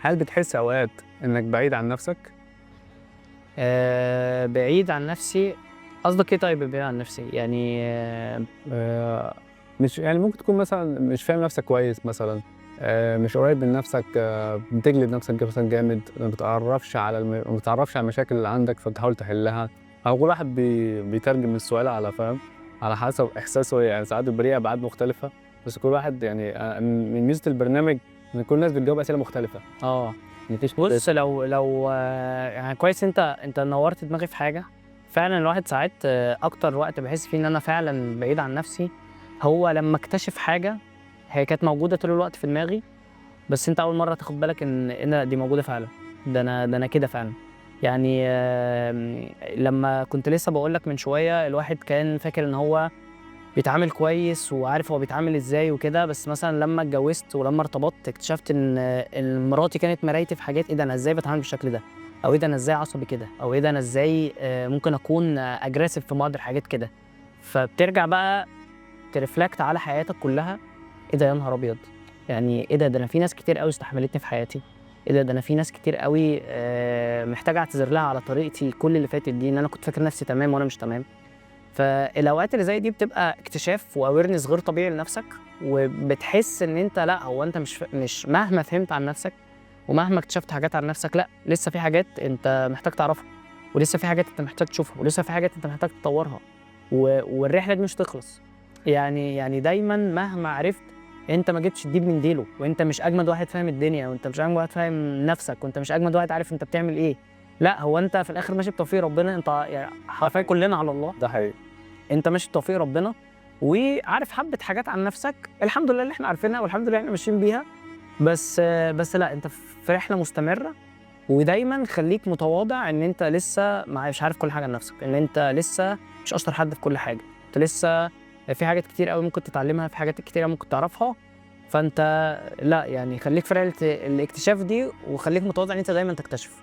هل بتحس أوقات إنك بعيد عن نفسك؟ بعيد عن نفسي. قصدك إيه طيب بعيد عن نفسي؟ يعني آآ مش يعني ممكن تكون مثلًا مش فاهم نفسك كويس مثلًا، مش قريب من نفسك، بتجلد نفسك كده مثلًا جامد، ما بتتعرفش على المشاكل اللي عندك فبتحاول تحلها، أو كل واحد بيترجم السؤال على فاهم، على حسب إحساسه يعني ساعات بيبقى ليه أبعاد مختلفة، بس كل واحد يعني من ميزة البرنامج إن كل الناس بتجاوب أسئلة مختلفة، آه. ما فيش بُص لو يعني كويس أنت نوّرت دماغي في حاجة. فعلًا الواحد ساعات أكتر وقت باحس فيه إن أنا فعلًا بعيد عن نفسي، هو لمّا أكتشف حاجة هي كانت موجودة طول الوقت في دماغي، بس أنت أول مرّة تاخد بالك إن دي موجودة فعلًا. ده أنا كده فعلًا. يعني لمّا كنت لسه باقول لك من شوية الواحد كان فاكر إن هو بيتعامل كويس وعارف هو بيتعامل إزاي وكده، بس مثلًا لمّا اتجوّزت ولمّا ارتبطت اكتشفت إن مراتي كانت مرايتي في حاجات، إيه ده أنا إزاي باتعامل بالشكل ده، أو إيه ده أنا إزاي عصبي كده، أو إيه ده أنا إزاي ممكن أكون aggressive في بعض الحاجات كده. فبترجع بقى تreflect على حياتك كلّها، إيه ده يا نهار أبيض! يعني إيه ده أنا في ناس كتير أوي استحملتني في حياتي، إيه ده أنا في ناس كتير أوي محتاج أعتذر لها على طريقتي كل اللي فاتت دي، إن أنا كنت فاكر نفسي تمام وأنا مش تمام. فالأوقات اللي زي دي بتبقى اكتشاف وawareness غير طبيعي لنفسك، وبتحس إن أنت لأ، هو أنت مش مهما فهمت عن نفسك، ومهما اكتشفت حاجات عن نفسك، لأ، لسه في حاجات أنت محتاج تعرفها، ولسه في حاجات أنت محتاج تشوفها، ولسه في حاجات أنت محتاج تطورها، والرحلة دي مش هتخلص. يعني دايمًا مهما عرفت أنت ما جبتش الديب من ديله، وأنت مش أجمد واحد فاهم الدنيا، وأنت مش أجمد واحد فاهم نفسك، وأنت مش أجمد واحد عارف أنت بتعمل إيه. لأ، هو أنت في الآخر ماشي بتوفيق ربنا، أنت يعني حرفيًا كلنا على الله. ده حقيقي. أنت ماشي بتوفيق ربنا، وعارف حبّة حاجات عن نَفْسك، الحمد لله اللي إحنا عارفينها والحمد لله إحنا ماشيين بيها. بس لأ، أنت في رحلة مستمرة، ودايمًا خلّيك متواضع إن أنت لسه مش عارف كل حاجة عن نَفْسك، إن أنت لسه مش أشطر حد في كل حاجة، أنت لسه في حاجات كتير أوي ممكن تتعلّمها، في حاجات كتيرة ممكن تعرفها. فأنت لأ، يعني خلّيك في رحلة الاكتشاف دي، وخلّيك متواضع إن أنت دايمًا تكتشف.